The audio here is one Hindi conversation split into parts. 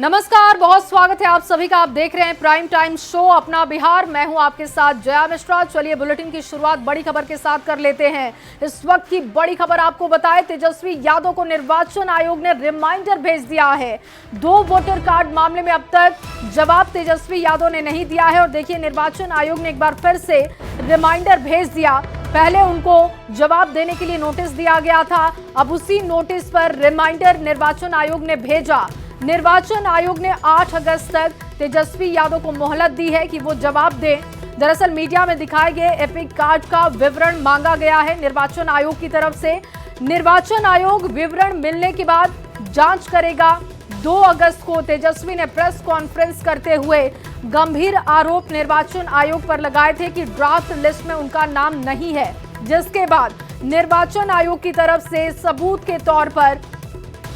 नमस्कार, बहुत स्वागत है आप सभी का। आप देख रहे हैं प्राइम टाइम शो अपना बिहार। मैं हूं आपके साथ जया मिश्रा। चलिए बुलेटिन की शुरुआत बड़ी खबर के साथ कर लेते हैं। इस वक्त की बड़ी खबर आपको बताएं, तेजस्वी यादव को निर्वाचन आयोग ने रिमाइंडर भेज दिया है। 2 वोटर कार्ड मामले में अब तक जवाब तेजस्वी यादव ने नहीं दिया है और देखिए निर्वाचन आयोग ने एक बार फिर से रिमाइंडर भेज दिया। पहले उनको जवाब देने के लिए नोटिस दिया गया था, अब उसी नोटिस पर रिमाइंडर निर्वाचन आयोग ने भेजा। निर्वाचन आयोग ने 8 अगस्त तक तेजस्वी यादव को मोहलत दी है कि वो जवाब दें। दरअसल मीडिया में दिखाए गए एपिक कार्ड का विवरण मांगा गया है निर्वाचन आयोग की तरफ से। निर्वाचन आयोग विवरण मिलने के बाद जांच करेगा। 2 अगस्त को तेजस्वी ने प्रेस कॉन्फ्रेंस करते हुए गंभीर आरोप निर्वाचन आयोग पर लगाए थे कि ड्राफ्ट लिस्ट में उनका नाम नहीं है, जिसके बाद निर्वाचन आयोग की तरफ से सबूत के तौर पर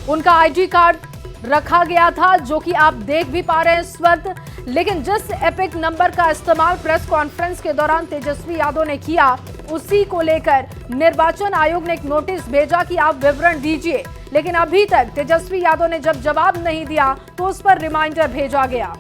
उनका आईडी कार्ड रखा गया था, जो कि आप देख भी पा रहे हैं इस वक्त। लेकिन जिस एपिक नंबर का इस्तेमाल प्रेस कॉन्फ्रेंस के दौरान तेजस्वी यादव ने किया, उसी को लेकर निर्वाचन आयोग ने एक नोटिस भेजा कि आप विवरण दीजिए। लेकिन अभी तक तेजस्वी यादव ने जब जवाब नहीं दिया तो उस पर रिमाइंडर भेजा गया।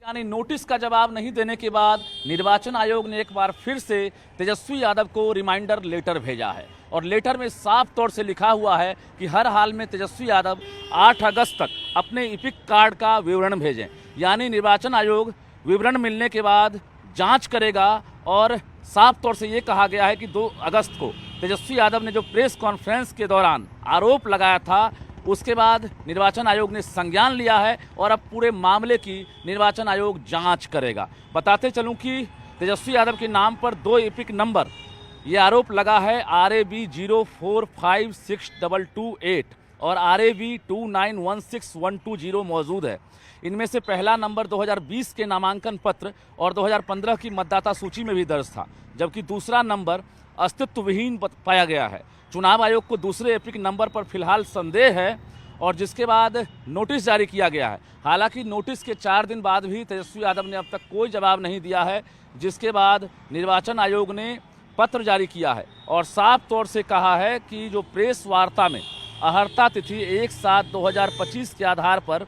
यानी नोटिस का जवाब नहीं देने के बाद निर्वाचन आयोग ने एक बार फिर से तेजस्वी यादव को रिमाइंडर लेटर भेजा है और लेटर में साफ तौर से लिखा हुआ है कि हर हाल में तेजस्वी यादव 8 अगस्त तक अपने इपिक कार्ड का विवरण भेजें। यानी निर्वाचन आयोग विवरण मिलने के बाद जांच करेगा और साफ तौर से ये कहा गया है कि 2 अगस्त को तेजस्वी यादव ने जो प्रेस कॉन्फ्रेंस के दौरान आरोप लगाया था, उसके बाद निर्वाचन आयोग ने संज्ञान लिया है और अब पूरे मामले की निर्वाचन आयोग जांच करेगा। बताते चलूं कि तेजस्वी यादव के नाम पर 2 एपिक नंबर ये आरोप लगा है RAB 0456228 और RAB 291612 मौजूद है। इनमें से पहला नंबर 2020 के नामांकन पत्र और 2015 की मतदाता सूची में भी दर्ज था, जबकि दूसरा नंबर अस्तित्वहीन पाया गया है। चुनाव आयोग को दूसरे एपिक नंबर पर फिलहाल संदेह है और जिसके बाद नोटिस जारी किया गया है। हालांकि नोटिस के 4 दिन बाद भी तेजस्वी यादव ने अब तक कोई जवाब नहीं दिया है, जिसके बाद निर्वाचन आयोग ने पत्र जारी किया है और साफ तौर से कहा है कि जो प्रेस वार्ता में अहर्ता तिथि 1/7/2025 के आधार पर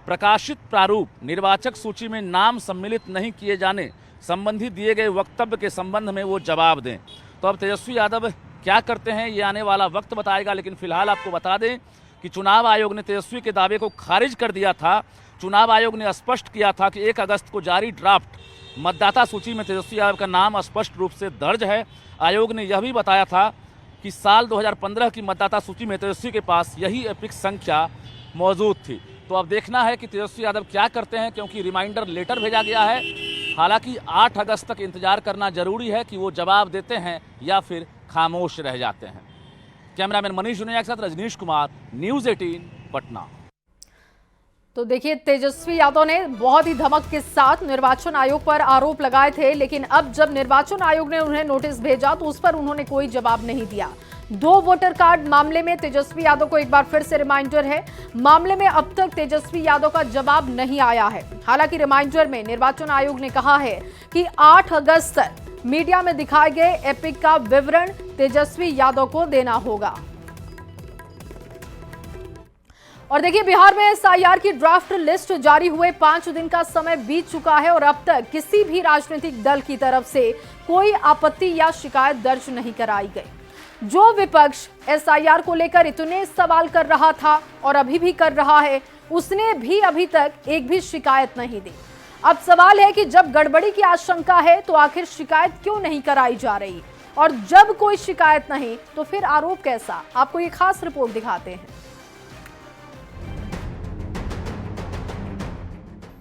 प्रकाशित प्रारूप निर्वाचक सूची में नाम सम्मिलित नहीं किए जाने संबंधी दिए गए वक्तव्य के संबंध में वो जवाब दें। तो अब तेजस्वी यादव क्या करते हैं ये आने वाला वक्त बताएगा, लेकिन फिलहाल आपको बता दें कि चुनाव आयोग ने तेजस्वी के दावे को खारिज कर दिया था। चुनाव आयोग ने स्पष्ट किया था कि 1 अगस्त को जारी ड्राफ्ट मतदाता सूची में तेजस्वी यादव का नाम स्पष्ट रूप से दर्ज है। आयोग ने यह भी बताया था कि साल 2015 की मतदाता सूची में तेजस्वी के पास यही एपिक संख्या मौजूद थी। तो अब देखना है कि तेजस्वी यादव क्या करते हैं, क्योंकि रिमाइंडर लेटर भेजा गया है। हालांकि 8 अगस्त तक इंतजार करना जरूरी है कि वो जवाब देते हैं या फिर खामोश रह जाते हैं। कैमरामैन मनीष जुनेजा के साथ रजनीश कुमार, न्यूज़ 18 पटना। तो देखिए तेजस्वी यादव ने बहुत ही धमक के साथ निर्वाचन आयोग पर आरोप लगाए थे, लेकिन अब जब निर्वाचन आयोग ने उन्हें नोटिस भेजा तो उस पर उन्होंने कोई जवाब नहीं दिया। 2 वोटर कार्ड मामले में तेजस्वी यादव को एक बार फिर से रिमाइंडर है। मामले में अब तक तेजस्वी यादव का जवाब नहीं आया है। हालांकि रिमाइंडर में निर्वाचन आयोग ने कहा है कि 8 अगस्त तक मीडिया में दिखाए गए एपिक का विवरण तेजस्वी यादव को देना होगा। और देखिए बिहार में SIR की ड्राफ्ट लिस्ट जारी हुए 5 दिन का समय बीत चुका है और अब तक किसी भी राजनीतिक दल की तरफ से कोई आपत्ति या शिकायत दर्ज नहीं कराई गई। जो विपक्ष SIR को लेकर इतने सवाल कर रहा था और अभी भी कर रहा है, उसने भी अभी तक एक भी शिकायत नहीं दी। अब सवाल है कि जब गड़बड़ी की आशंका है तो आखिर शिकायत क्यों नहीं कराई जा रही, और जब कोई शिकायत नहीं तो फिर आरोप कैसा। आपको ये खास रिपोर्ट दिखाते हैं।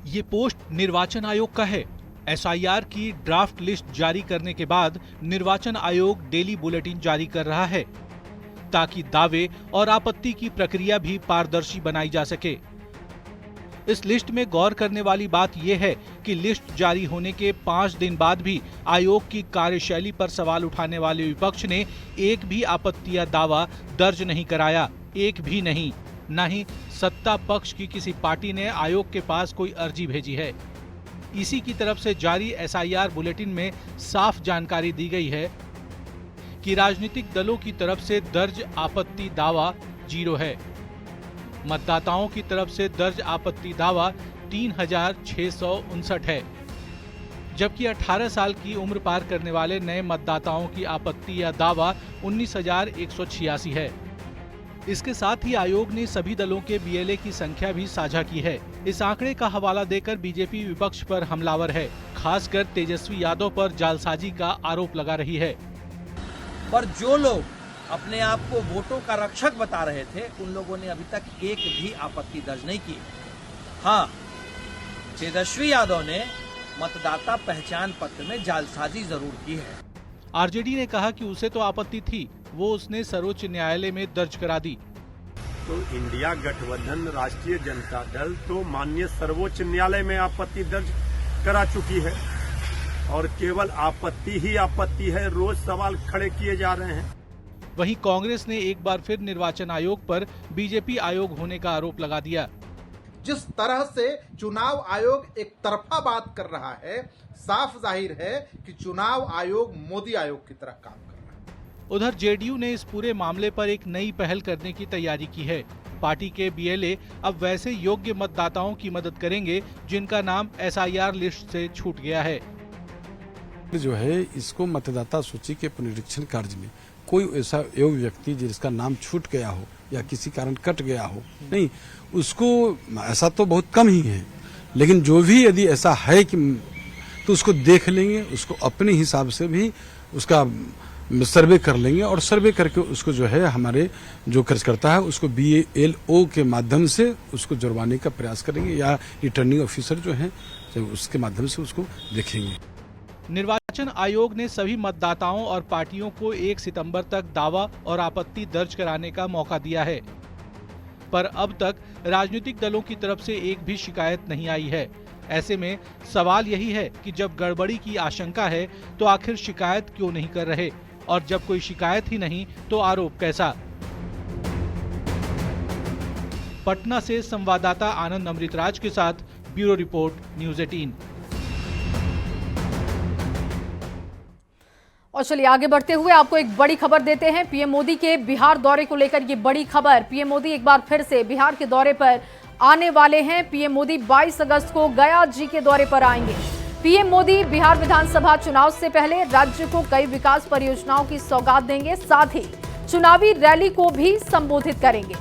ये पोस्ट निर्वाचन आयोग का है। SIR की ड्राफ्ट लिस्ट जारी करने के बाद निर्वाचन आयोग डेली बुलेटिन जारी कर रहा है ताकि दावे और आपत्ति की प्रक्रिया भी पारदर्शी बनाई जा सके। इस लिस्ट में गौर करने वाली बात यह है कि लिस्ट जारी होने के 5 दिन बाद भी आयोग की कार्यशैली पर सवाल उठाने वाले विपक्ष ने एक भी आपत्ति या दावा दर्ज नहीं कराया। एक भी नहीं। न ही सत्ता पक्ष की किसी पार्टी ने आयोग के पास कोई अर्जी भेजी है। इसी की तरफ से जारी SIR बुलेटिन में साफ जानकारी दी गई है कि राजनीतिक दलों की तरफ से दर्ज आपत्ति दावा 0 है। मतदाताओं की तरफ से दर्ज आपत्ति दावा 3659 है, जबकि 18 साल की उम्र पार करने वाले नए मतदाताओं की आपत्ति या दावा 19,186 है। इसके साथ ही आयोग ने सभी दलों के बीएलए की संख्या भी साझा की है। इस आंकड़े का हवाला देकर बीजेपी विपक्ष पर हमलावर है, खासकर तेजस्वी यादव पर जालसाजी का आरोप लगा रही है। पर जो लोग अपने आप को वोटों का रक्षक बता रहे थे, उन लोगों ने अभी तक एक भी आपत्ति दर्ज नहीं की। हाँ, तेजस्वी यादव ने मतदाता पहचान पत्र में जालसाजी जरूर की है। आरजेडी ने कहा कि उसे तो आपत्ति थी, वो उसने सर्वोच्च न्यायालय में दर्ज करा दी। तो इंडिया गठबंधन राष्ट्रीय जनता दल तो माननीय सर्वोच्च न्यायालय में आपत्ति दर्ज करा चुकी है और केवल आपत्ति ही आपत्ति है, रोज सवाल खड़े किए जा रहे हैं। वहीं कांग्रेस ने एक बार फिर निर्वाचन आयोग पर बीजेपी आयोग होने का आरोप लगा दिया। जिस तरह से चुनाव आयोग एक तरफा बात कर रहा है, साफ जाहिर है कि चुनाव आयोग मोदी आयोग की तरह काम कर रहा है। उधर जेडीयू ने इस पूरे मामले पर एक नई पहल करने की तैयारी की है। पार्टी के बीएलए अब वैसे योग्य मतदाताओं की मदद करेंगे जिनका नाम एसआईआर लिस्ट से छूट गया है। जो है इसको मतदाता सूची के पुनरीक्षण कार्य में कोई ऐसा योग्य व्यक्ति जिसका नाम छूट गया हो या किसी कारण कट गया हो, नहीं, उसको ऐसा तो बहुत कम ही है, लेकिन जो भी यदि ऐसा है कि तो उसको देख लेंगे, उसको अपने हिसाब से भी उसका सर्वे कर लेंगे और सर्वे करके उसको जो है हमारे जो खर्च करता है उसको BALO के माध्यम से उसको जुर्माने का प्रयास करेंगे या रिटर्निंग ऑफिसर जो है उसके माध्यम से उसको देखेंगे। निर्वाचन आयोग ने सभी मतदाताओं और पार्टियों को 1 सितंबर तक दावा और आपत्ति दर्ज कराने का मौका दिया है, पर अब तक राजनीतिक दलों की तरफ से एक भी शिकायत नहीं आई है। ऐसे में सवाल यही है कि जब गड़बड़ी की आशंका है तो आखिर शिकायत क्यों नहीं कर रहे, और जब कोई शिकायत ही नहीं तो आरोप कैसा। पटना से संवाददाता आनंद अमृतराज के साथ ब्यूरो रिपोर्ट, न्यूज़ 18। और चलिए आगे बढ़ते हुए आपको एक बड़ी खबर देते हैं। पीएम मोदी के बिहार दौरे को लेकर ये बड़ी खबर। पीएम मोदी एक बार फिर से बिहार के दौरे पर आने वाले हैं। पीएम मोदी 22 अगस्त को गया जी के दौरे पर आएंगे। पीएम मोदी बिहार विधानसभा चुनाव से पहले राज्य को कई विकास परियोजनाओं की सौगात देंगे, साथ ही चुनावी रैली को भी संबोधित करेंगे।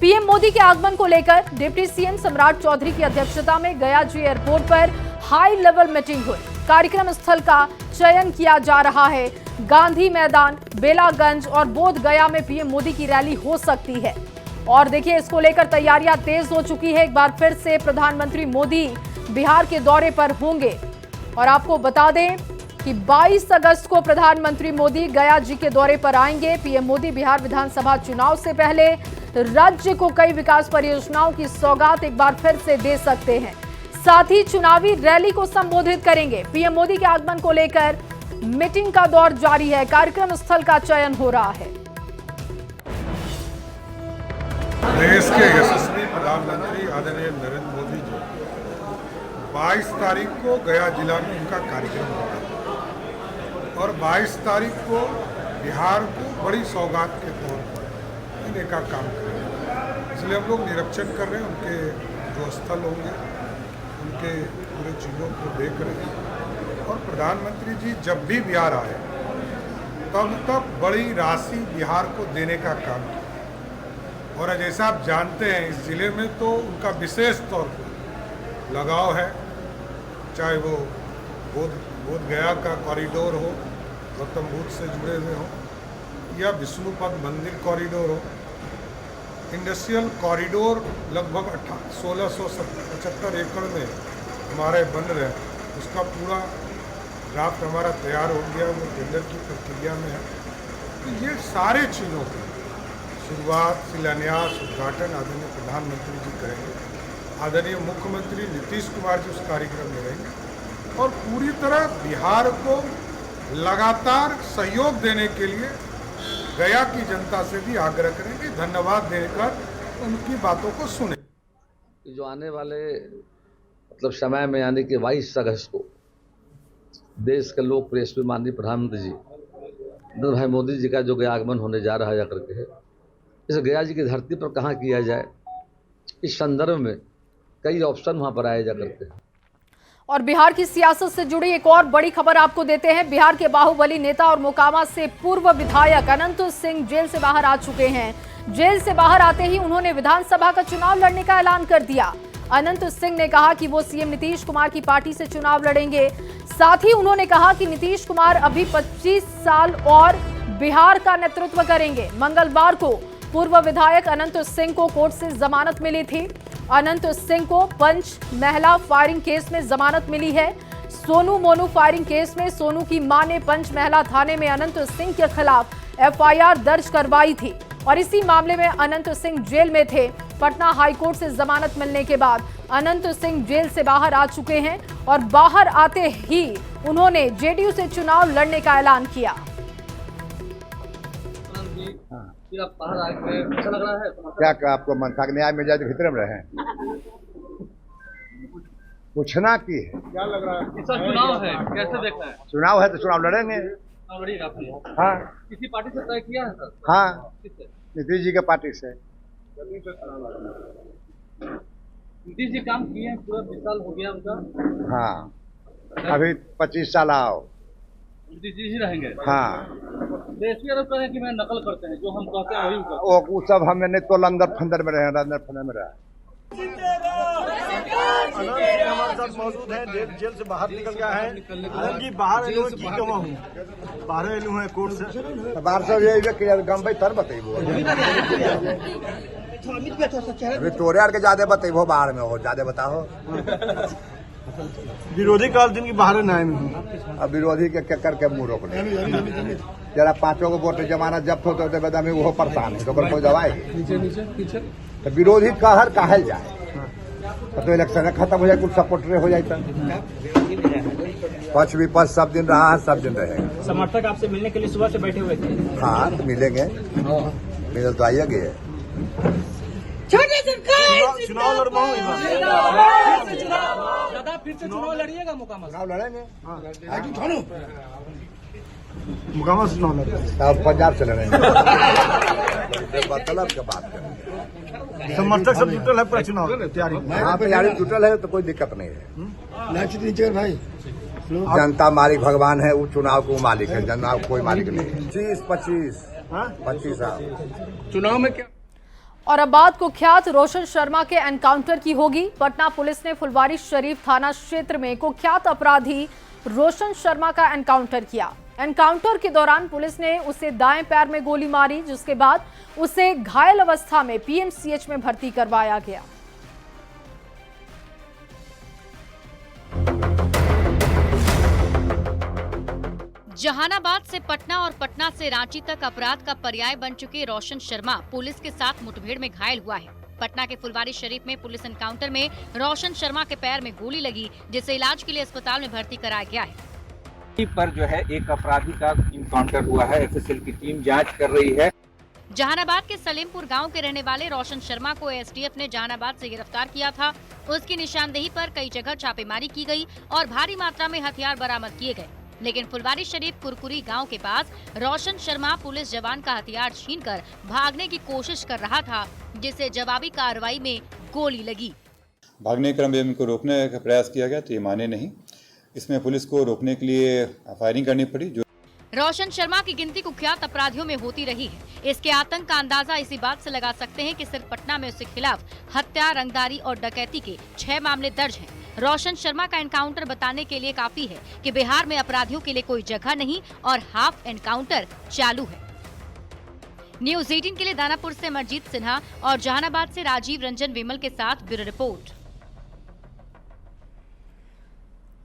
पीएम मोदी के आगमन को लेकर डिप्टी सीएम सम्राट चौधरी की अध्यक्षता में गया जी एयरपोर्ट पर हाई लेवल मीटिंग हुई। कार्यक्रम स्थल का चयन किया जा रहा है। गांधी मैदान, बेलागंज और बोध गया में पीएम मोदी की रैली हो सकती है। और देखिए, इसको लेकर तैयारियां तेज हो चुकी है। एक बार फिर से प्रधानमंत्री मोदी बिहार के दौरे पर होंगे और आपको बता दें कि 22 अगस्त को प्रधानमंत्री मोदी गया जी के दौरे पर आएंगे। पीएम मोदी बिहार विधानसभा चुनाव से पहले राज्य को कई विकास परियोजनाओं की सौगात एक बार फिर से दे सकते हैं, साथ ही चुनावी रैली को संबोधित करेंगे। पीएम मोदी के आगमन को लेकर मीटिंग का दौर जारी है। कार्यक्रम स्थल का चयन हो रहा है। देश के यशस्वी प्रधानमंत्री आदरणीय नरेंद्र मोदी जी 22 तारीख को गया जिला में उनका कार्यक्रम होगा और 22 तारीख को बिहार को बड़ी सौगात के तौर पर देने का काम करेंगे। इसलिए हम लोग निरीक्षण कर रहे हैं, उनके जो स्थल होंगे उनके पूरे चीज़ों को देख रहे हैं। और प्रधानमंत्री जी जब भी बिहार आए तब तक बड़ी राशि बिहार को देने का काम किया। और जैसा आप जानते हैं इस जिले में तो उनका विशेष तौर पर लगाव है, चाहे वो बोध गया का कॉरिडोर हो, गौतम बुद्ध से जुड़े हुए हो, या विष्णुपद मंदिर कॉरिडोर हो। इंडस्ट्रियल कॉरिडोर लगभग 1675 एकड़ में हमारे बन रहे हैं, उसका पूरा ड्राफ्ट हमारा तैयार हो गया, वो टेंडर की प्रक्रिया में है। तो ये सारे चीज़ों की शुरुआत, शिलान्यास, उद्घाटन आदरणीय प्रधानमंत्री जी करेंगे। आदरणीय मुख्यमंत्री नीतीश कुमार जी उस कार्यक्रम में रहेंगे और पूरी तरह बिहार को लगातार सहयोग देने के लिए गया की जनता से भी आग्रह करेंगे, धन्यवाद देकर उनकी बातों को सुने। जो आने वाले समय में यानी कि 22 अगस्त को देश के लोकप्रिय माननीय प्रधानमंत्री जी नरेंद्र भाई मोदी जी का जो गया आगमन होने जा रहा है, जाकर के इस गया जी की धरती पर कहाँ किया जाए, इस संदर्भ में कई ऑप्शन वहां पर आए जा करते हैं। और बिहार की सियासत से जुड़ी एक और बड़ी खबर आपको देते हैं। बिहार के बाहुबली नेता और मोकामा से पूर्व विधायक अनंत सिंह जेल से बाहर आ चुके हैं। जेल से बाहर आते ही उन्होंने विधानसभा का चुनाव लड़ने का ऐलान कर दिया। अनंत सिंह ने कहा कि वो सीएम नीतीश कुमार की पार्टी से चुनाव लड़ेंगे। साथ ही उन्होंने कहा कि नीतीश कुमार अभी 25 साल और बिहार का नेतृत्व करेंगे। मंगलवार को पूर्व विधायक अनंत सिंह को कोर्ट से जमानत मिली थी। अनंत सिंह को पंच महिला फायरिंग केस में जमानत मिली है। सोनू मोनू फायरिंग केस में सोनू की मां ने पंच महिला थाने में अनंत सिंह के खिलाफ एफआईआर दर्ज करवाई थी और इसी मामले में अनंत सिंह जेल में थे। पटना हाईकोर्ट से जमानत मिलने के बाद अनंत सिंह जेल से बाहर आ चुके हैं और बाहर आते ही उन्होंने जेडीयू से चुनाव लड़ने का ऐलान किया। आप बाहर आके अच्छा लग रहा है? क्या आपको मन था कि न्याय मिल जाए तो भीतर में रहे? पूछना की है क्या लग रहा है? चुनाव है, कैसे देखना है? चुनाव है तो चुनाव लड़ेंगे। हाँ, किसी पार्टी से तय किया है सर? हाँ, नीतीश जी के पार्टी से। नीतीश जी काम किए हैं, पूरा 20 साल हो गया उनका। हाँ, अभी 25 साल आओ। नीतीश जी रहेंगे। हाँ, देशी आरोप है कि मैं नकल करते हैं, जो हम कहते हैं वही वो सब हमें नहीं तो अंदर फंदर में रहे, अंदर फंदर में रहा। हमारे साथ मौजूद है, जेल से बाहर निकल गया है। जी बाहर बाहर है कोर्ट से। बाहर से ये गम भाई तर बतेबो अभी तोरे आर के ज्यादा बतेबो, बाहर में हो ज्यादा बताओ। विरोधी काल दिन की बाहर न्याय में अब विरोधी के करके मुंह रोक ले। जरा 5 को वोट जमानत जब्त हो तो बेदा में वो परेशान है, तो कोई दवाई तो विरोधी कहर कहल जाए तो इलेक्शन खत्म हो जाए, कुछ सपोर्टर हो जाए। पक्ष विपक्ष सब दिन रहा है, सब दिन रहेगा। समर्थक आपसे मिलने के लिए सुबह से बैठे हुए थे? हाँ, तो मिलेंगे, मिल तो आइए गए। चुनाव लड़वाऊंगा, फिर से चुनाव लड़िएगा? मुकामा चुनाव लड़ेंगे, मुकामा से चुनाव लड़ेंगे। अब पंजाब से लड़ेंगे। मतलब की बात करेंगे। समर्थक सब जुटल है पूरा चुनाव तैयारी। हाँ, तैयारी जुटल है तो कोई दिक्कत नहीं है। भाई जनता मालिक भगवान है, वो चुनाव को मालिक है, जनता कोई मालिक नहीं है। 25 साल चुनाव में क्या। और अब बात कुख्यात रोशन शर्मा के एनकाउंटर की होगी। पटना पुलिस ने फुलवारी शरीफ थाना क्षेत्र में कुख्यात अपराधी रोशन शर्मा का एनकाउंटर किया। एनकाउंटर के दौरान पुलिस ने उसे दाएं पैर में गोली मारी, जिसके बाद उसे घायल अवस्था में पीएमसीएच में भर्ती करवाया गया। जहानाबाद से पटना और पटना से रांची तक अपराध का पर्याय बन चुके रोशन शर्मा पुलिस के साथ मुठभेड़ में घायल हुआ है। पटना के फुलवारी शरीफ में पुलिस एनकाउंटर में रोशन शर्मा के पैर में गोली लगी, जिसे इलाज के लिए अस्पताल में भर्ती कराया गया है। पर जो है एक अपराधी का एनकाउंटर हुआ है, एफएसएल की टीम जांच कर रही है। जहानाबाद के सलीमपुर गांव के रहने वाले रोशन शर्मा को एसटीएफ ने जहानाबाद से गिरफ्तार किया था। उसकी निशानदेही पर कई जगह छापेमारी की गई और भारी मात्रा में हथियार बरामद किए गए, लेकिन फुलवारी शरीफ कुरकुरी गांव के पास रोशन शर्मा पुलिस जवान का हथियार छीनकर भागने की कोशिश कर रहा था, जिसे जवाबी कार्रवाई में गोली लगी। भागने क्रम में इनको रोकने का प्रयास किया गया तो ये माने नहीं। इसमें पुलिस को रोकने के लिए फायरिंग करनी पड़ी। जो रोशन शर्मा की गिनती कुख्यात अपराधियों में होती रही है। इसके आतंक का अंदाजा इसी बात से लगा सकते हैं कि सिर्फ पटना में उसके खिलाफ हत्या, रंगदारी और डकैती के 6 मामले दर्ज हैं। रोशन शर्मा का एनकाउंटर बताने के लिए काफी है कि बिहार में अपराधियों के लिए कोई जगह नहीं और हाफ एनकाउंटर चालू है। न्यूज़ 18 के लिए दानापुर से अमरजीत सिन्हा और जहानाबाद से राजीव रंजन विमल के साथ ब्यूरो रिपोर्ट।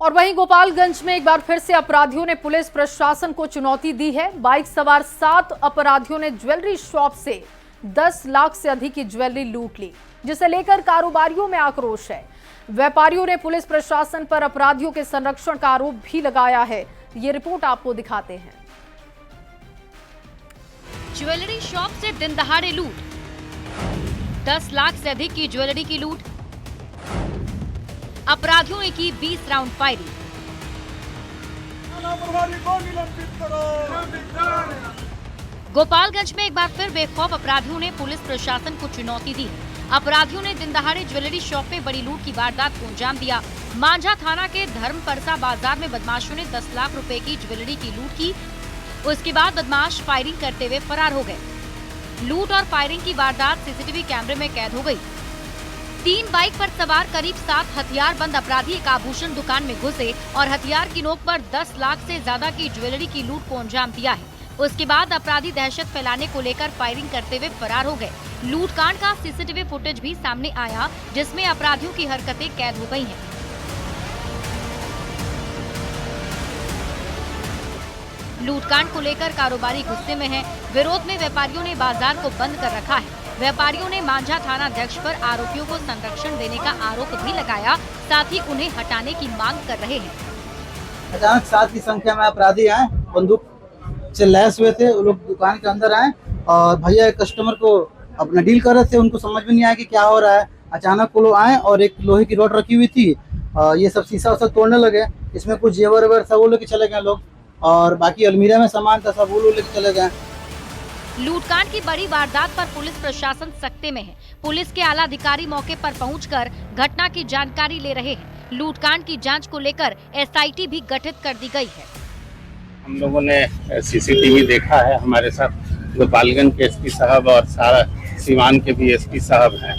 और वहीं गोपालगंज में एक बार फिर से अपराधियों ने पुलिस प्रशासन को चुनौती दी है। बाइक सवार 7 अपराधियों ने ज्वेलरी शॉप से 10 लाख से अधिक की ज्वेलरी लूट ली, जिसे लेकर कारोबारियों में आक्रोश है। व्यापारियों ने पुलिस प्रशासन पर अपराधियों के संरक्षण का आरोप भी लगाया है। ये रिपोर्ट आपको दिखाते हैं। ज्वेलरी शॉप से दिन दहाड़े लूट, 10 लाख से अधिक की ज्वेलरी की लूट। अपराधियों ने की 20 राउंड फायरिंग। गोपालगंज में एक बार फिर बेखौफ अपराधियों ने पुलिस प्रशासन को चुनौती दी। अपराधियों ने दिन दहाड़े ज्वेलरी शॉप में बड़ी लूट की वारदात को अंजाम दिया। मांझा थाना के धर्मपरसा बाजार में बदमाशों ने 10 लाख रुपए की ज्वेलरी की लूट की। उसके बाद बदमाश फायरिंग करते हुए फरार हो गए। लूट और फायरिंग की वारदात सीसीटीवी कैमरे में कैद हो गई। 3 बाइक पर सवार करीब 7 हथियारबंद अपराधी एक आभूषण दुकान में घुसे और हथियार की नोक पर 10 लाख से ज्यादा की ज्वेलरी की लूट को अंजाम दिया है। उसके बाद अपराधी दहशत फैलाने को लेकर फायरिंग करते हुए फरार हो गए। लूटकांड का सीसीटीवी फुटेज भी सामने आया, जिसमें अपराधियों की हरकतें कैद हो गई हैं। लूटकांड को लेकर कारोबारी गुस्से में हैं। विरोध में व्यापारियों ने बाजार को बंद कर रखा है। व्यापारियों ने मांझा थाना अध्यक्ष पर आरोपियों को संरक्षण देने का आरोप भी लगाया, साथ ही उन्हें हटाने की मांग कर रहे हैं। अचानक 7 की संख्या में अपराधी आए, बंदूक से लैस हुए थे। वो लोग दुकान के अंदर आए और भैया एक कस्टमर को अपना डील कर रहे थे, उनको समझ में नहीं आया कि क्या हो रहा है। अचानक वो लोग आए और एक लोहे की रॉड रखी हुई थी, ये सब शीशा उसा तोड़ने लगे। इसमें कुछ जेवर वेवर सब वो लेके चले गए लोग, और बाकी अलमीरा में सामान था सब वो लोग लेके चले गए। लूटकांड की बड़ी वारदात पर पुलिस प्रशासन सख्ते में है। पुलिस के आला अधिकारी मौके पर पहुंचकर घटना की जानकारी ले रहे हैं। लूटकांड की जांच को लेकर एसआईटी भी गठित कर दी गई है। हम लोगों ने सीसीटीवी देखा है, हमारे साथ गोपालगंज के एसपी साहब और सारा सीवान के भी एसपी साहब हैं।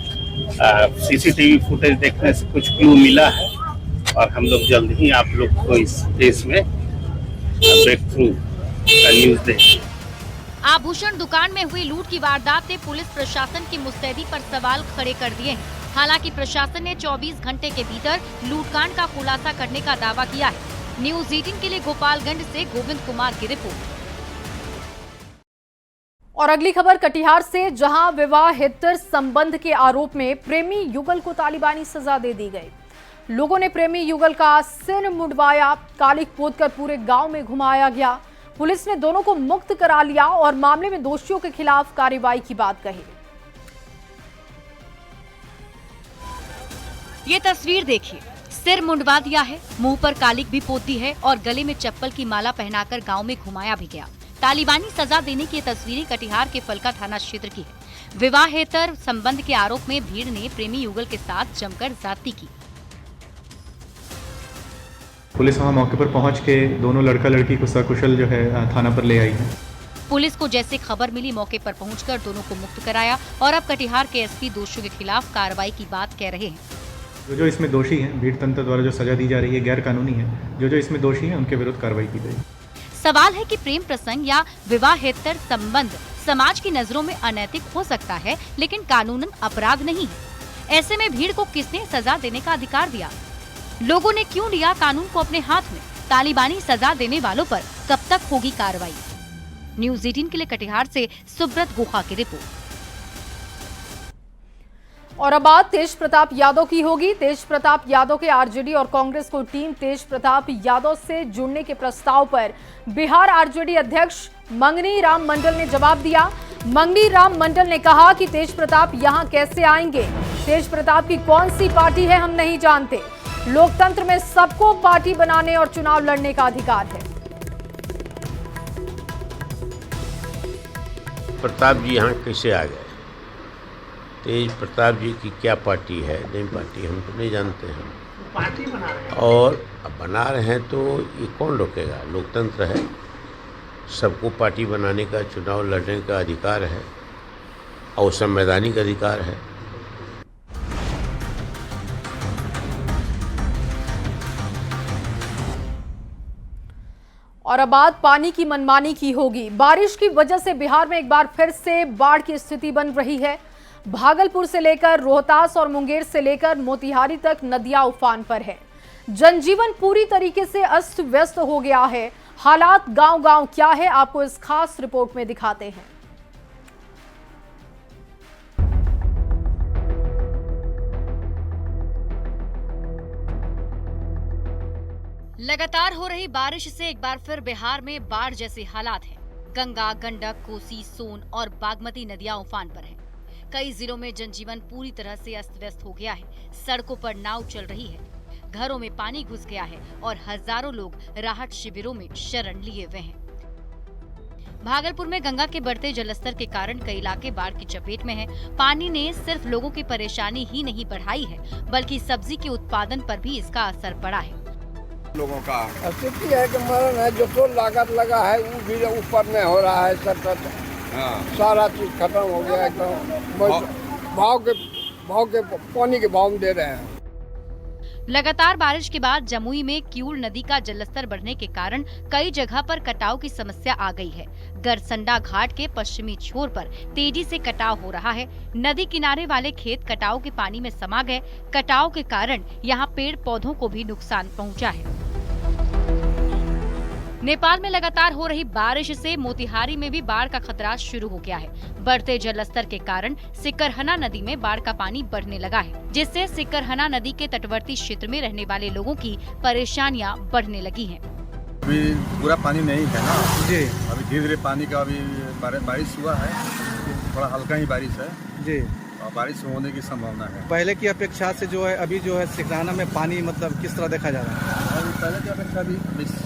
सीसीटीवी फुटेज देखने से कुछ क्लू मिला है और हम लोग जल्द ही आप लोग को इस केस में ब्रेक थ्रू का न्यूज देंगे। आभूषण दुकान में हुई लूट की वारदात ने पुलिस प्रशासन की मुस्तैदी पर सवाल खड़े कर दिए हैं। हालांकि प्रशासन ने 24 घंटे के भीतर लूटकांड का खुलासा करने का दावा किया है। न्यूज 18 के लिए गोपालगंज से गोविंद कुमार की रिपोर्ट। और अगली खबर कटिहार से, जहां विवाहेतर संबंध के आरोप में प्रेमी युगल को तालिबानी सजा दे दी गई। लोगों ने प्रेमी युगल का सिर मुंडवाया, कालिक पोतकर पूरे गांव में घुमाया गया। पुलिस ने दोनों को मुक्त करा लिया और मामले में दोषियों के खिलाफ कार्रवाई की बात कही। ये तस्वीर देखिए, सिर मुंडवा दिया है, मुंह पर कालिक भी पोत दी है और गले में चप्पल की माला पहनाकर गांव में घुमाया भी गया। तालिबानी सजा देने की तस्वीरें कटिहार के फलका थाना क्षेत्र की है। विवाहेतर संबंध के आरोप में भीड़ ने प्रेमी युगल के साथ जमकर ज्यादती की। पुलिस वहां मौके पर पहुंच के दोनों लड़का लड़की को सकुशल जो है थाना पर ले आई है। पुलिस को जैसे खबर मिली मौके पर पहुंचकर दोनों को मुक्त कराया और अब कटिहार के एसपी दोषियों के खिलाफ कार्रवाई की बात कह रहे हैं। जो इसमें दोषी हैं, भीड़ तंत्र द्वारा जो सजा दी जा रही है गैर कानूनी है। जो इसमें दोषी हैं उनके विरुद्ध कार्रवाई की गई। सवाल है कि प्रेम प्रसंग या विवाहेतर संबंध समाज की नजरों में अनैतिक हो सकता है, लेकिन कानूनन अपराध नहीं है। ऐसे में भीड़ को किसने सजा देने का अधिकार दिया? लोगों ने क्यों लिया कानून को अपने हाथ में? तालिबानी सजा देने वालों पर कब तक होगी कार्रवाई? न्यूज 18 के लिए कटिहार से सुब्रत गुहा की रिपोर्ट। और अब बात तेज प्रताप यादव की होगी। तेज प्रताप यादव के आरजेडी और कांग्रेस को टीम तेज प्रताप यादव से जुड़ने के प्रस्ताव पर बिहार आरजेडी अध्यक्ष मंगनी राम मंडल ने जवाब दिया। मंगनी राम मंडल ने कहा कि तेज प्रताप यहां कैसे आएंगे? तेज प्रताप की कौन सी पार्टी है हम नहीं जानते। लोकतंत्र में सबको पार्टी बनाने और चुनाव लड़ने का अधिकार है। प्रताप जी यहाँ कैसे आ गए? तेज प्रताप जी की क्या पार्टी है, नहीं पार्टी हम तो नहीं जानते हैं। पार्टी बना रहे हैं और अब बना रहे हैं तो ये कौन रोकेगा? लोकतंत्र है, सबको पार्टी बनाने का, चुनाव लड़ने का अधिकार है और संवैधानिक अधिकार है। और अब बात पानी की मनमानी की होगी। बारिश की वजह से बिहार में एक बार फिर से बाढ़ की स्थिति बन रही है। भागलपुर से लेकर रोहतास और मुंगेर से लेकर मोतिहारी तक नदियां उफान पर है। जनजीवन पूरी तरीके से अस्त व्यस्त हो गया है। हालात गांव-गांव क्या है, आपको इस खास रिपोर्ट में दिखाते हैं। लगातार हो रही बारिश से एक बार फिर बिहार में बाढ़ जैसे हालात हैं। गंगा, गंडक, कोसी, सोन और बागमती नदियां उफान पर हैं। कई जिलों में जनजीवन पूरी तरह से अस्त व्यस्त हो गया है। सड़कों पर नाव चल रही है, घरों में पानी घुस गया है और हजारों लोग राहत शिविरों में शरण लिए हुए हैं। भागलपुर में गंगा के बढ़ते जलस्तर के कारण कई इलाके बाढ़ की चपेट में हैं। पानी ने सिर्फ लोगों की परेशानी ही नहीं बढ़ाई है, बल्कि सब्जी के उत्पादन पर भी इसका असर पड़ा है। लोगों का स्थिति है कि मरण है, जो तो लागत लगा है वो भी ऊपर में हो रहा है। सतत सारा चीज खत्म हो गया एकदम। भाव के पानी के भाव में दे रहे हैं। लगातार बारिश के बाद जमुई में क्यूल नदी का जलस्तर बढ़ने के कारण कई जगह पर कटाव की समस्या आ गई है। गरसंडा घाट के पश्चिमी छोर पर तेजी से कटाव हो रहा है। नदी किनारे वाले खेत कटाव के पानी में समा गए। कटाव के कारण यहाँ पेड़ पौधों को भी नुकसान पहुँचा है। नेपाल में लगातार हो रही बारिश से मोतिहारी में भी बाढ़ का खतरा शुरू हो गया है। बढ़ते जलस्तर के कारण सिकरहना नदी में बाढ़ का पानी बढ़ने लगा है, जिससे सिकरहना नदी के तटवर्ती क्षेत्र में रहने वाले लोगों की परेशानियां बढ़ने लगी हैं। अभी पूरा पानी नहीं है ना जी, अभी धीरे धीरे पानी का अभी बारिश हुआ है, थोड़ा हल्का ही बारिश है जी, और बारिश होने की संभावना है। पहले की अपेक्षा से जो है अभी जो है सिकरहना में पानी मतलब किस तरह देखा जा रहा है? अभी पहले की अपेक्षा भी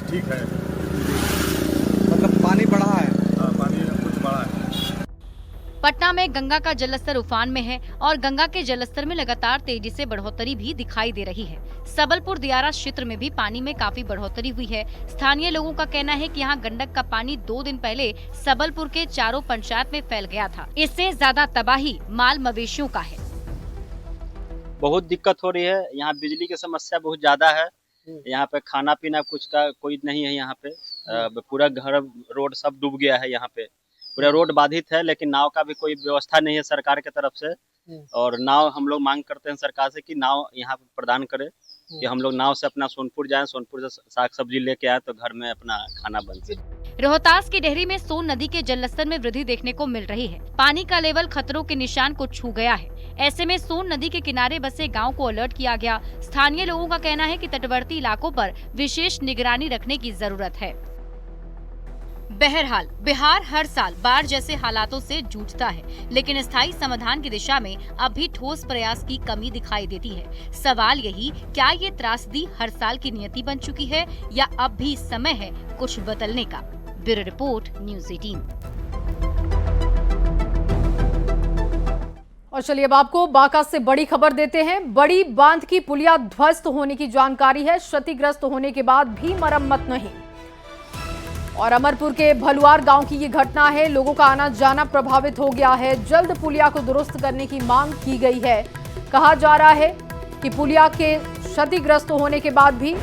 ठीक है, मतलब पानी बढ़ा है। पानी कुछ बढ़ा है। पटना में गंगा का जलस्तर उफान में है और गंगा के जलस्तर में लगातार तेजी से बढ़ोतरी भी दिखाई दे रही है। सबलपुर दियारा क्षेत्र में भी पानी में काफी बढ़ोतरी हुई है। स्थानीय लोगों का कहना है कि यहाँ गंडक का पानी 2 दिन पहले सबलपुर के चारों पंचायत में फैल गया था। इससे ज्यादा तबाही माल मवेशियों का है। बहुत दिक्कत हो रही है। यहाँ बिजली की समस्या बहुत ज्यादा है। यहाँ पे खाना पीना कुछ का कोई नहीं है। यहाँ पे पूरा घर रोड सब डूब गया है। यहाँ पे पूरा रोड बाधित है, लेकिन नाव का भी कोई व्यवस्था नहीं है सरकार की तरफ से। और नाव हम लोग मांग करते हैं सरकार से कि नाव यहाँ पे प्रदान करे, कि हम लोग नाव से अपना सोनपुर जाएं, सोनपुर से साग सब्जी लेके आए तो घर में अपना खाना बन सके। रोहतास की डेहरी में सोन नदी के जलस्तर में वृद्धि देखने को मिल रही है। पानी का लेवल खतरों के निशान को छू गया है। ऐसे में सोन नदी के किनारे बसे गांव को अलर्ट किया गया। स्थानीय लोगों का कहना है कि तटवर्ती इलाकों पर विशेष निगरानी रखने की जरूरत है। बहरहाल बिहार हर साल बाढ़ जैसे हालातों से जूझता है, लेकिन स्थायी समाधान की दिशा में अब भी ठोस प्रयास की कमी दिखाई देती है। सवाल यही, क्या ये त्रासदी हर साल की नियति बन चुकी है या अब भी समय है कुछ बदलने का? Bureau report, news 18। और चलिए अब आपको बांका से बड़ी खबर देते हैं। बड़ी बांध की पुलिया ध्वस्त होने की जानकारी है। क्षतिग्रस्त होने के बाद भी मरम्मत नहीं। और अमरपुर के भलुआर गांव की ये घटना है। लोगों का आना जाना प्रभावित हो गया है। जल्द पुलिया को दुरुस्त करने की मांग की गई है। कहा जा रहा है कि पुलिया के क्षतिग्रस्त होने के बाद भी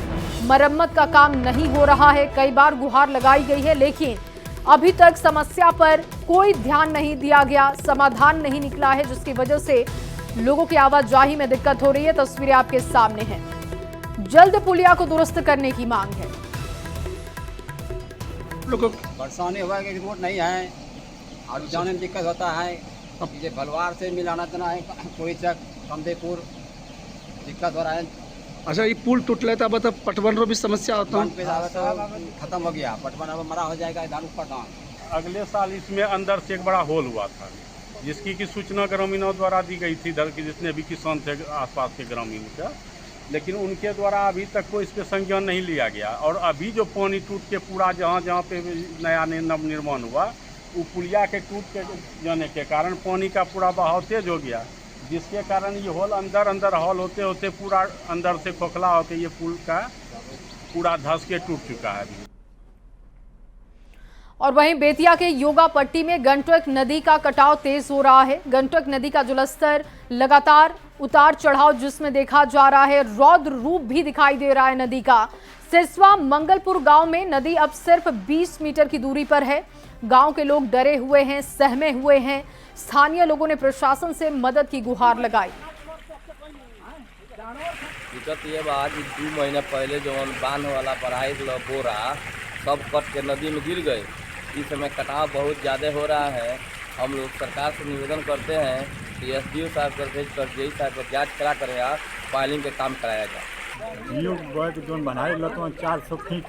मरम्मत का काम नहीं हो रहा है। कई बार गुहार लगाई गई है, लेकिन अभी तक समस्या पर कोई ध्यान नहीं दिया गया, समाधान नहीं निकला है, जिसकी वजह से लोगों की आवाजाही में दिक्कत हो रही है। तस्वीरें आपके सामने हैं। जल्द पुलिया को दुरुस्त करने की मांग है। परेशानी हुआ कि रोड नहीं है और जाने में दिक्कत होता है। ये भलवार से मिलाना तना है, कोई चक कमदेपुर दिक्कत हो रहा है। अच्छा, ये पुल टूट लेता मतलब पटवन रो भी समस्या होता है। खत्म हो गया, पटवन अब मरा हो जाएगा इधर ऊपर डाउन। अगले साल इसमें अंदर से एक बड़ा होल हुआ था, जिसकी की सूचना ग्रामीणों द्वारा दी गई थी, इधर के जितने भी किसान थे आसपास के ग्रामीण का, लेकिन उनके द्वारा अभी तक कोई इस पर संज्ञान नहीं लिया गया। और अभी जो पानी टूट के पूरा जहाँ जहाँ पे नया नव निर्माण हुआ, वो पुलिया के टूट के जाने के कारण पानी का पूरा बहाव तेज हो गया, जिसके कारण ये होल अंदर हॉल होते होते पूरा अंदर से खोखला होकर ये पुल का पूरा धंस के टूट चुका है अभी। और वहीं बेतिया के योगा पट्टी में गंडक नदी का कटाव तेज हो रहा है। गंडक नदी का जलस्तर लगातार उतार चढ़ाव जिसमें देखा जा रहा है। रौद्र रूप भी दिखाई दे रहा है नदी का। सिसवा मंगलपुर गांव में नदी अब सिर्फ 20 मीटर की दूरी पर है। गांव के लोग डरे हुए हैं, सहमे हुए हैं। स्थानीय लोगों ने प्रशासन से मदद की गुहार लगाई। दिक्कत ये बात, 2 महीना पहले जो बांध वाला पढ़ाई बोरा सब कट के नदी में गिर गए। इस समय कटाव बहुत ज़्यादा हो रहा है। हम लोग सरकार से निवेदन करते हैं कि SDO साहब करके साहब को जाँच करा कर फाइलिंग का काम कराया जाए। जो बनाए लतो 400 फीट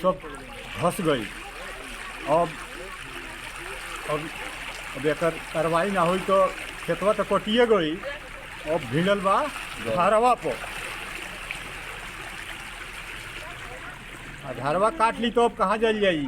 सब धस गई। अब एक कार्रवाई ना हुई तो खेतवा तो कटिए गई। अब भिड़ल बा धारवा पर, धारवा काट ली तो अब कहाँ जल जाई।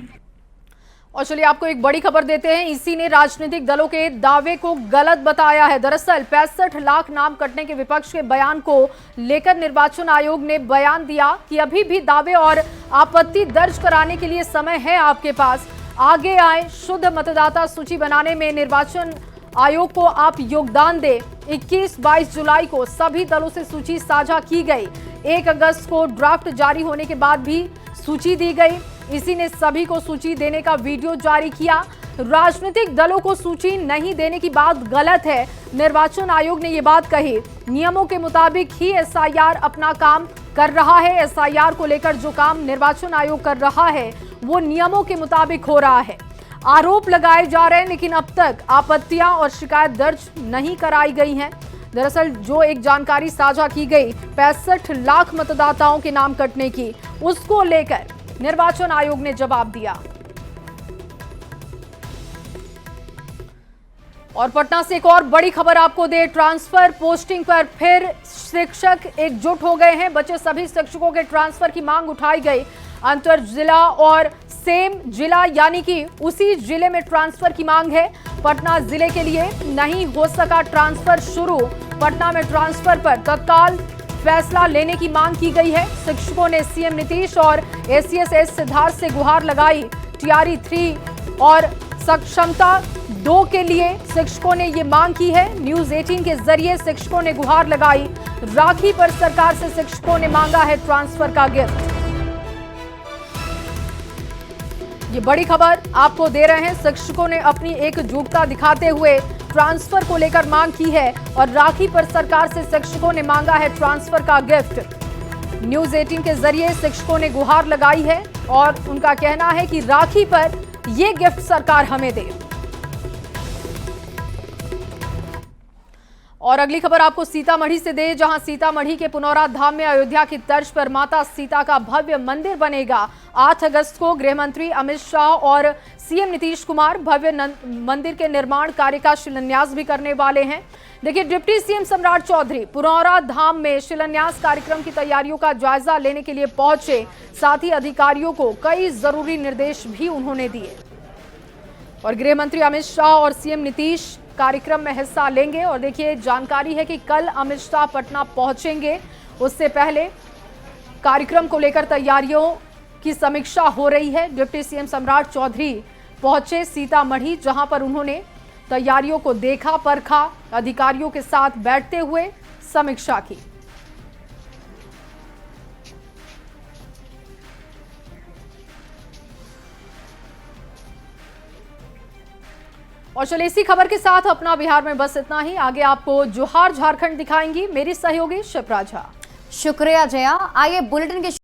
और चलिए आपको एक बड़ी खबर देते हैं। इसी ने राजनीतिक दलों के दावे को गलत बताया है। दरअसल 65 लाख नाम कटने के विपक्ष के बयान को लेकर निर्वाचन आयोग ने बयान दिया कि अभी भी दावे और आपत्ति दर्ज कराने के लिए समय है आपके पास। आगे आए, शुद्ध मतदाता सूची बनाने में निर्वाचन आयोग को आप योगदान दें। 21-22 जुलाई को सभी दलों से सूची साझा की गई। 1 अगस्त को ड्राफ्ट जारी होने के बाद भी सूची दी गई। इसी ने सभी को सूची देने का वीडियो जारी किया। राजनीतिक दलों को सूची नहीं देने की बात गलत है। निर्वाचन आयोग ने ये बात कही। नियमों के मुताबिक ही एसआईआर अपना काम कर रहा है। एसआईआर को लेकर जो काम निर्वाचन आयोग कर रहा है वो नियमों के मुताबिक हो रहा है। आरोप लगाए जा रहे हैं, लेकिन अब तक आपत्तियां और शिकायत दर्ज नहीं कराई गई हैं। दरअसल जो एक जानकारी साझा की गई 65 लाख मतदाताओं के नाम कटने की, उसको लेकर निर्वाचन आयोग ने जवाब दिया। और पटना से एक और बड़ी खबर आपको दे। ट्रांसफर पोस्टिंग पर फिर शिक्षक एकजुट हो गए हैं। बचे सभी शिक्षकों के ट्रांसफर की मांग उठाई गई। अंतर जिला और सेम जिला यानी कि उसी जिले में ट्रांसफर की मांग है। पटना जिले के लिए नहीं हो सका ट्रांसफर शुरू। पटना में ट्रांसफर पर तत्काल फैसला लेने की मांग की गई है। शिक्षकों ने सीएम नीतीश और एसीएस सिद्धार्थ से गुहार लगाई। टीआरई 3 और सक्षमता 2 के लिए शिक्षकों ने ये मांग की है। न्यूज 18 के जरिए शिक्षकों ने गुहार लगाई। राखी पर सरकार से शिक्षकों ने मांगा है ट्रांसफर का गिफ्ट। ये बड़ी खबर आपको दे रहे हैं। शिक्षकों ने अपनी एकजुटता दिखाते हुए ट्रांसफर को लेकर मांग की है और राखी पर सरकार से शिक्षकों ने मांगा है ट्रांसफर का गिफ्ट। न्यूज 18 के जरिए शिक्षकों ने गुहार लगाई है और उनका कहना है कि राखी पर ये गिफ्ट सरकार हमें दे। और अगली खबर आपको सीतामढ़ी से दे, जहां सीतामढ़ी के पुनौरा धाम में अयोध्या की तर्ज पर माता सीता का भव्य मंदिर बनेगा। 8 अगस्त को गृह मंत्री अमित शाह और सीएम नीतीश कुमार भव्य मंदिर के निर्माण कार्य का शिलान्यास भी करने वाले हैं। देखिए, डिप्टी सीएम सम्राट चौधरी पुनौरा धाम में शिलान्यास कार्यक्रम की तैयारियों का जायजा लेने के लिए पहुंचे। साथ ही अधिकारियों को कई जरूरी निर्देश भी उन्होंने दिए। और गृह मंत्री अमित शाह और सीएम नीतीश कार्यक्रम में हिस्सा लेंगे। और देखिए, जानकारी है कि कल अमित शाह पटना पहुंचेंगे। उससे पहले कार्यक्रम को लेकर तैयारियों की समीक्षा हो रही है। डिप्टी सीएम सम्राट चौधरी पहुंचे सीतामढ़ी, जहां पर उन्होंने तैयारियों को देखा, परखा, अधिकारियों के साथ बैठते हुए समीक्षा की। और चलिए इसी खबर के साथ अपना बिहार में बस इतना ही। आगे आपको जोहार झारखंड दिखाएंगी मेरी सहयोगी शिप्रा झा। शुक्रिया जया। आइए बुलेटिन के